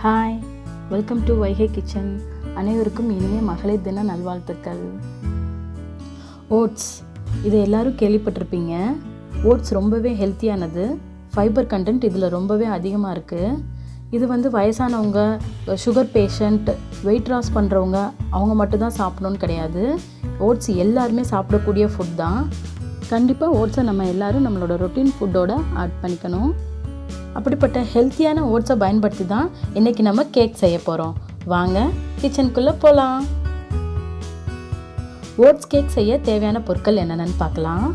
Hi, welcome to Vaigai kitchen. அனைவருக்கும் இனிய மகளிர் தின நல்வாழ்த்துக்கள். ஓட்ஸ், இது எல்லோரும் கேள்விப்பட்டிருப்பீங்க. ஓட்ஸ் ரொம்பவே ஹெல்த்தியானது. ஃபைபர் கண்டென்ட் இதில் ரொம்பவே அதிகமாக இருக்குது. இது வயசானவங்க, சுகர் பேஷண்ட், வெயிட் லாஸ் பண்ணுறவங்க அவங்க மட்டும்தான் சாப்பிடணுன்னு கிடையாது. ஓட்ஸ் எல்லாருமே சாப்பிடக்கூடிய ஃபுட் தான். கண்டிப்பாக ஓட்ஸை நம்ம எல்லோரும் நம்மளோட ரொட்டீன் ஃபுட்டோட ஆட் பண்ணிக்கணும். அப்படிப்பட்ட ஹெல்த்தியான ஓட்ஸை பயன்படுத்தி தான் இன்றைக்கி நம்ம கேக் செய்ய போகிறோம். வாங்க கிச்சனுக்குள்ளே போகலாம். ஓட்ஸ் கேக் செய்ய தேவையான பொருட்கள் என்னென்னு பார்க்கலாம்.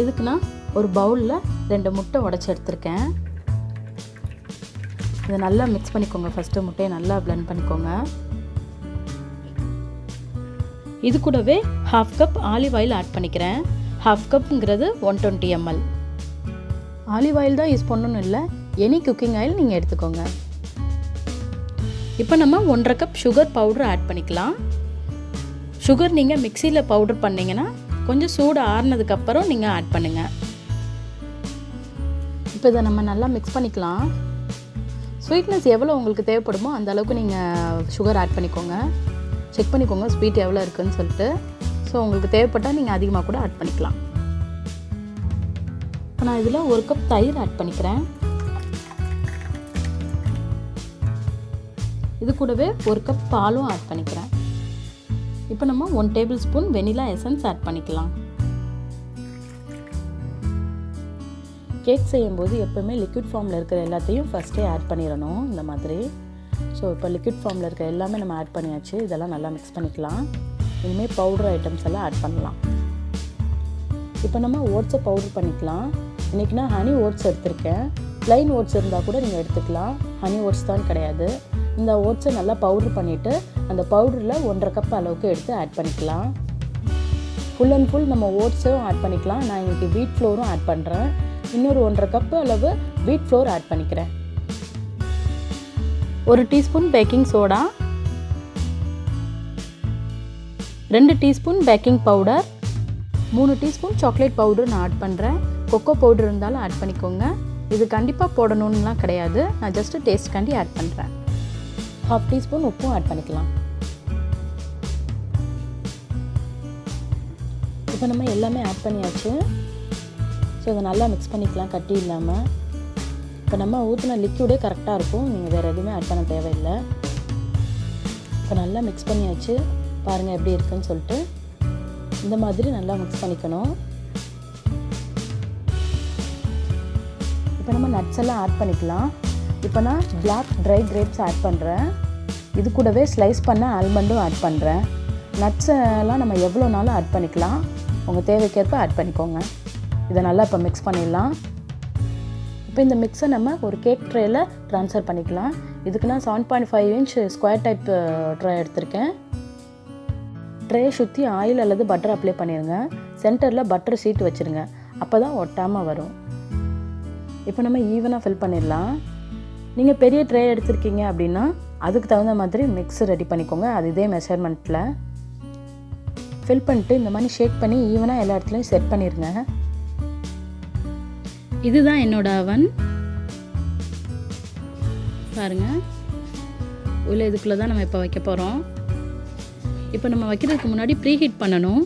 இதுக்கு நான் ஒரு பவுலில் 2 முட்டை உடைச்சி எடுத்திருக்கேன். இதை நல்லா மிக்ஸ் பண்ணிக்கோங்க. ஃபஸ்ட்டு முட்டையை நல்லா பிளெண்ட் பண்ணிக்கோங்க. இது கூடவே 1/2 கப் ஆலிவ் ஆயில் ஆட் பண்ணிக்கிறேன். 1/2 கப்புங்கிறது 120 ml. ஆலிவ் ஆயில் தான் யூஸ் பண்ணணும்னு இல்லை, எனி குக்கிங் ஆயில் நீங்கள் எடுத்துக்கோங்க. இப்போ நம்ம 1/2 கப் சுகர் பவுடர் ஆட் பண்ணிக்கலாம். சுகர் நீங்கள் மிக்சியில் பவுடர் பண்ணிங்கன்னா கொஞ்சம் சூடு ஆறுனதுக்கப்புறம் நீங்கள் ஆட் பண்ணுங்கள். இப்போ இதை நம்ம நல்லா மிக்ஸ் பண்ணிக்கலாம். ஸ்வீட்னஸ் எவ்வளோ உங்களுக்கு தேவைப்படுமோ அந்த அளவுக்கு நீங்கள் சுகர் ஆட் பண்ணிக்கோங்க. செக் பண்ணிக்கோங்க ஸ்வீட் எவ்வளோ இருக்குதுன்னு சொல்லிட்டு. ஸோ உங்களுக்கு தேவைப்பட்டால் நீங்கள் அதிகமாக கூட ஆட் பண்ணிக்கலாம். இப்போ நான் இதில் 1 கப் தயிர் ஆட் பண்ணிக்கிறேன். இது கூடவே 1 கப் பாலும் ஆட் பண்ணிக்கிறேன். இப்போ நம்ம 1 tablespoon vanilla essence add பண்ணிக்கலாம். கேக் செய்யும்போது எப்போவுமே லிக்விட் ஃபார்மில் இருக்கிற எல்லாத்தையும் ஃபஸ்ட்டே ஆட் பண்ணிடணும் இந்த மாதிரி. ஸோ இப்போ லிக்விட் ஃபார்மில் இருக்கிற எல்லாமே நம்ம ஆட் பண்ணியாச்சு. இதெல்லாம் நல்லா மிக்ஸ் பண்ணிக்கலாம். இனிமேல் பவுடர் ஐட்டம்ஸ் எல்லாம் ஆட் பண்ணலாம். இப்போ நம்ம ஓட்ஸை பவுடர் பண்ணிக்கலாம். இன்றைக்கி நான் ஹனி ஓட்ஸ் எடுத்திருக்கேன். ப்ளைன் ஓட்ஸ் இருந்தால் கூட நீங்கள் எடுத்துக்கலாம். ஹனி ஓட்ஸ் தான் கிடையாது. இந்த ஓட்ஸை நல்லா பவுடர் பண்ணிவிட்டு அந்த பவுடரில் 1/2 கப் அளவுக்கு எடுத்து ஆட் பண்ணிக்கலாம். ஃபுல் அண்ட் ஃபுல் நம்ம ஓட்ஸும் ஆட் பண்ணிக்கலாம். நான் இன்றைக்கி வீட் ஃப்ளோரும் ஆட் பண்ணுறேன். இன்னொரு 1/2 கப்பு அளவு வீட் ஃப்ளோர் ஆட் பண்ணிக்கிறேன். 1 teaspoon baking soda, 2 teaspoon baking powder, 3 teaspoon chocolate powder நான் ஆட் பண்ணுறேன். கொக்கோ பவுடர் இருந்தாலும் ஆட் பண்ணிக்கோங்க. இது கண்டிப்பாக போடணும்லாம் கிடையாது. நான் ஜஸ்ட்டு டேஸ்ட்காண்டி ஆட் பண்ணுறேன். 1/2 டீஸ்பூன் உப்பும் ஆட் பண்ணிக்கலாம். இப்போ நம்ம எல்லாமே ஆட் பண்ணியாச்சு. ஸோ இதை நல்லா மிக்ஸ் பண்ணிக்கலாம் கட்டி இல்லாமல். இப்போ நம்ம ஊற்றின லிக்விடே கரெக்டாக இருக்கும். நீங்கள் வேறு எதுவுமே ஆட் பண்ண தேவையில்லை. இப்போ நல்லா மிக்ஸ் பண்ணியாச்சு. பாருங்கள் எப்படி இருக்குன்னு சொல்லிட்டு. இந்த மாதிரி நல்லா மிக்ஸ் பண்ணிக்கணும். இப்போ நம்ம நட்ஸ் எல்லாம் ஆட் பண்ணிக்கலாம். இப்போ நான் பிளாக் ட்ரை கிரேப்ஸ் ஆட் பண்ணுறேன். இது கூடவே ஸ்லைஸ் பண்ண ஆல்மண்டும் ஆட் பண்ணுறேன். நட்ஸ் எல்லாம் நம்ம எவ்வளோ நாளும் ஆட் பண்ணிக்கலாம். உங்கள் தேவைக்கேற்ப ஆட் பண்ணிக்கோங்க. இதை நல்லா இப்போ மிக்ஸ் பண்ணிடலாம். இப்போ இந்த மிக்ஸை நம்ம ஒரு கேக் ட்ரேயில் ட்ரான்ஸ்ஃபர் பண்ணிக்கலாம். இதுக்கு நான் 7.5 இன்ச் ஸ்கொயர் டைப் ட்ரே எடுத்திருக்கேன். ட்ரே சுற்றி ஆயில் அல்லது பட்டர் அப்ளை பண்ணிடுங்க. சென்டரில் பட்டர் ஷீட் வச்சுருங்க. அப்போ தான் ஒட்டாமல் வரும். இப்போ நம்ம ஈவனாக ஃபில் பண்ணிடலாம். நீங்கள் பெரிய ட்ரே எடுத்திருக்கீங்க அப்படின்னா அதுக்கு தகுந்த மாதிரி மிக்ஸ் ரெடி பண்ணிக்கோங்க. அது இதே மெஷர்மெண்ட்டில் ஃபில் பண்ணிட்டு இந்த மாதிரி ஷேக் பண்ணி ஈவனாக எல்லா இடத்துலையும் செட் பண்ணிடுங்க. இதுதான் என்னோட அவன். பாருங்கள், உள்ள இதுக்குள்ளே தான் நம்ம இப்போ வைக்க போகிறோம். இப்போ நம்ம வைக்கிறதுக்கு முன்னாடி ப்ரீஹீட் பண்ணணும்.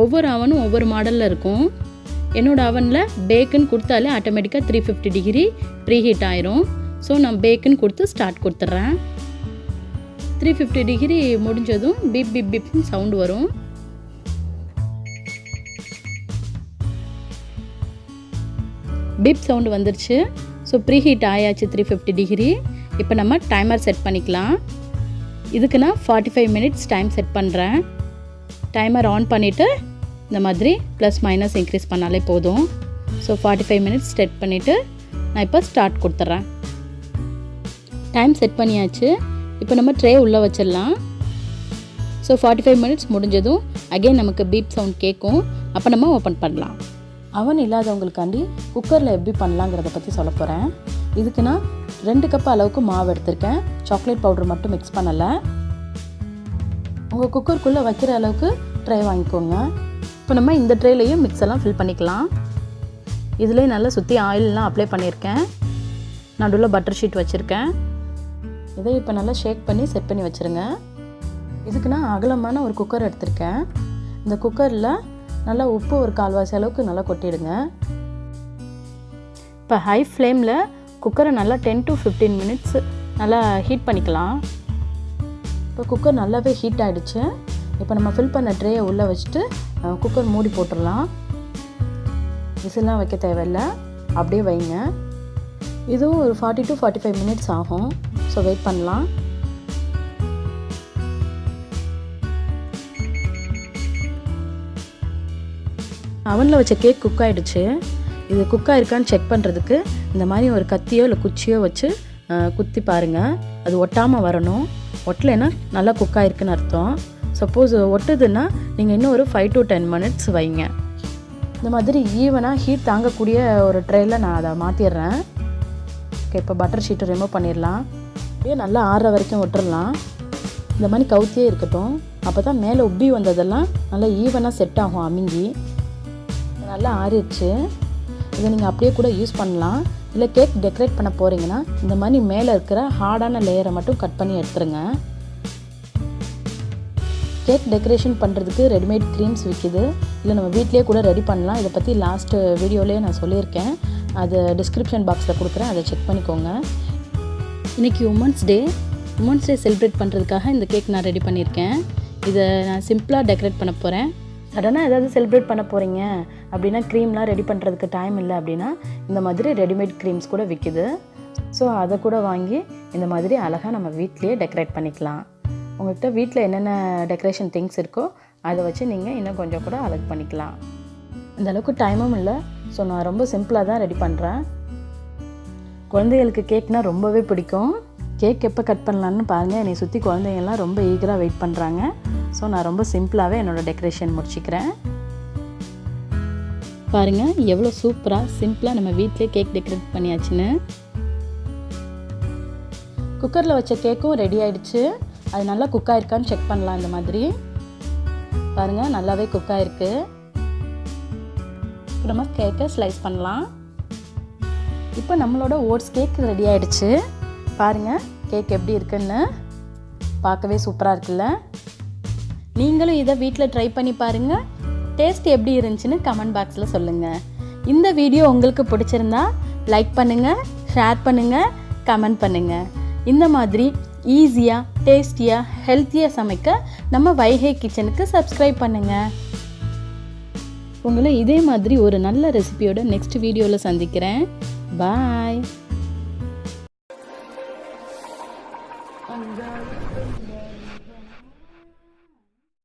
ஒவ்வொரு அவனும் ஒவ்வொரு மாடலில் இருக்கும். என்னோடய அவனில் பேக்குன்னு கொடுத்தாலே ஆட்டோமேட்டிக்காக 350 டிகிரி ப்ரீஹீட் ஆயிரும். ஸோ நான் பேக்குன்னு கொடுத்து ஸ்டார்ட் கொடுத்துட்றேன். 350 டிகிரி முடிஞ்சதும் பீப் பீப் பீப்னு சவுண்டு வரும். பீப் சவுண்டு வந்துருச்சு. ஸோ ப்ரீஹீட் ஆயாச்சு 350 டிகிரி. இப்போ நம்ம டைமர் செட் பண்ணிக்கலாம். இதுக்கு நான் 45 மினிட்ஸ் டைம் செட் பண்ணுறேன். டைமர் ஆன் பண்ணிவிட்டு இந்த மாதிரி ப்ளஸ் மைனஸ் இன்க்ரீஸ் பண்ணாலே போதும். ஸோ 45 மினிட்ஸ் செட் பண்ணிவிட்டு நான் இப்போ ஸ்டார்ட் கொடுத்துட்றேன். டைம் செட் பண்ணியாச்சு. இப்போ நம்ம ட்ரே உள்ளே வச்சிடலாம். ஸோ 45 மினிட்ஸ் முடிஞ்சதும் அகெயின் நமக்கு பீப் சவுண்ட் கேட்கும். அப்போ நம்ம ஓப்பன் பண்ணலாம். அவன் இல்லாதவங்களுக்காண்டி குக்கரில் எப்படி பண்ணலாங்கிறத பற்றி சொல்ல போகிறேன். இதுக்கு நான் 2 கப் அளவுக்கு மாவு எடுத்திருக்கேன். சாக்லேட் பவுடர் மட்டும் மிக்ஸ் பண்ணலை. உங்கள் குக்கருக்குள்ளே வைக்கிற அளவுக்கு ட்ரே வாங்கிக்கோங்க. இப்போ நம்ம இந்த ட்ரேலையும் மிக்ஸ் எல்லாம் ஃபில் பண்ணிக்கலாம். இதிலே நல்லா சுற்றி ஆயிலெலாம் அப்ளை பண்ணியிருக்கேன். நடுவில் பட்டர் ஷீட் வச்சுருக்கேன். இதை இப்போ நல்லா ஷேக் பண்ணி செட் பண்ணி வச்சுருங்க. இதுக்கு நான் அகலமான ஒரு குக்கர் எடுத்திருக்கேன். இந்த குக்கரில் நல்லா உப்பு ஒரு 1/4 அளவுக்கு நல்லா கொட்டிடுங்க. இப்போ ஹை ஃப்ளேமில் குக்கரை நல்லா 10 to 15 மினிட்ஸ் நல்லா ஹீட் பண்ணிக்கலாம். இப்போ குக்கர் நல்லாவே ஹீட் ஆகிடுச்சு. இப்போ நம்ம ஃபில் பண்ண ட்ரேயை உள்ளே வச்சுட்டு குக்கர் மூடி போட்டுடலாம். விசிலாம் வைக்க தேவையில்லை, அப்படியே வைங்க. இதுவும் ஒரு 40 to 45 மினிட்ஸ் ஆகும். ஸோ வெயிட் பண்ணலாம். அவனில் வச்ச கேக் குக் ஆகிடுச்சு. இது குக் ஆகிருக்கான்னு செக் பண்ணுறதுக்கு இந்த மாதிரி ஒரு கத்தியோ இல்லை குச்சியோ வச்சு குத்தி பாருங்கள். அது ஒட்டாமல் வரணும். ஒட்டலைன்னா நல்லா குக் ஆகிருக்குன்னு அர்த்தம். சப்போஸ் ஒட்டுதுன்னா நீங்கள் இன்னும் ஒரு 5 to 10 மினிட்ஸ் வைங்க. இந்த மாதிரி ஈவனாக ஹீட் தாங்கக்கூடிய ஒரு ட்ரேயில் நான் அதை மாற்றிடுறேன். ஓகே, இப்போ பட்டர் ஷீட்டை ரிமூவ் பண்ணிடலாம். அப்படியே நல்லா ஆறுற வரைக்கும் விட்டுறலாம். இந்த மாதிரி கவுத்தியே இருக்கட்டும். அப்போ தான் மேலே உப்பி வந்ததெல்லாம் நல்லா ஈவனாக செட் ஆகும் அமுங்கி. நல்லா ஆறிடுச்சு. இதை நீங்கள் அப்படியே கூட யூஸ் பண்ணலாம். இல்லை கேக் டெக்கரேட் பண்ண போகிறீங்கன்னா இந்த மாதிரி மேலே இருக்கிற ஹார்டான லேயரை மட்டும் கட் பண்ணி எடுத்துருங்க. கேக் டெக்கரேஷன் பண்ணுறதுக்கு ரெடிமேட் க்ரீம்ஸ் விற்கிது. இல்லை நம்ம வீட்லேயே கூட ரெடி பண்ணலாம். இதை பற்றி லாஸ்ட் வீடியோலேயே நான் சொல்லியிருக்கேன். அது டிஸ்கிரிப்ஷன் பாக்ஸில் கொடுக்குறேன், அதை செக் பண்ணிக்கோங்க. இன்றைக்கி உமன்ஸ் டே செலிப்ரேட் பண்ணுறதுக்காக இந்த கேக் நான் ரெடி பண்ணியிருக்கேன். இதை நான் சிம்பிளாக டெக்கரேட் பண்ண போகிறேன். சடனாக ஏதாவது செலிப்ரேட் பண்ண போகிறீங்க அப்படின்னா க்ரீம்லாம் ரெடி பண்ணுறதுக்கு டைம் இல்லை அப்படின்னா இந்த மாதிரி ரெடிமேட் க்ரீம்ஸ் கூட விற்கிது. ஸோ அதை கூட வாங்கி இந்த மாதிரி அழகாக நம்ம வீட்லேயே டெக்கரேட் பண்ணிக்கலாம். உங்கள்கிட்ட வீட்டில் என்னென்ன டெக்கரேஷன் திங்ஸ் இருக்கோ அதை வச்சு நீங்கள் இன்னும் கொஞ்சம் கூட அழகு பண்ணிக்கலாம். அந்தளவுக்கு டைமும் இல்லை. ஸோ நான் ரொம்ப சிம்பிளாக தான் ரெடி பண்ணுறேன். குழந்தைகளுக்கு கேக்னால் ரொம்பவே பிடிக்கும். கேக் எப்போ கட் பண்ணலான்னு பாருங்கள். என்னை சுற்றி குழந்தைங்கள்லாம் ரொம்ப ஈகராக வெயிட் பண்ணுறாங்க. ஸோ நான் ரொம்ப சிம்பிளாகவே என்னோடய டெக்கரேஷன் முடிச்சிக்கிறேன். பாருங்கள் எவ்வளோ சூப்பராக சிம்பிளாக நம்ம வீட்டிலே கேக் டெக்கரேட் பண்ணியாச்சுன்னு. குக்கரில் வச்ச கேக்கும் ரெடி ஆகிடுச்சு. அது நல்லா குக் ஆகிருக்கான்னு செக் பண்ணலாம். இந்த மாதிரி பாருங்கள் நல்லாவே குக் ஆகிருக்கு. அப்புறமா கேக்கை ஸ்லைஸ் பண்ணலாம். இப்போ நம்மளோட ஓட்ஸ் கேக் ரெடி ஆகிடுச்சு. பாருங்கள் கேக் எப்படி இருக்குன்னு. பார்க்கவே சூப்பராக இருக்குல்ல. நீங்களும் இதை வீட்டில் ட்ரை பண்ணி பாருங்கள். டேஸ்ட் எப்படி இருந்துச்சுன்னு கமெண்ட் பாக்ஸில் சொல்லுங்கள். இந்த வீடியோ உங்களுக்கு பிடிச்சிருந்தா லைக் பண்ணுங்கள், ஷேர் பண்ணுங்கள், கமெண்ட் பண்ணுங்கள். இந்த மாதிரி ஈஸியாக, டேஸ்டியாக, ஹெல்த்தியாக சமைக்க நம்ம வைகை கிச்சனுக்கு சப்ஸ்கிரைப் பண்ணுங்கள். உங்களை இதே மாதிரி ஒரு நல்ல ரெசிபியோட நெக்ஸ்ட் வீடியோவில் சந்திக்கிறேன். பாய்.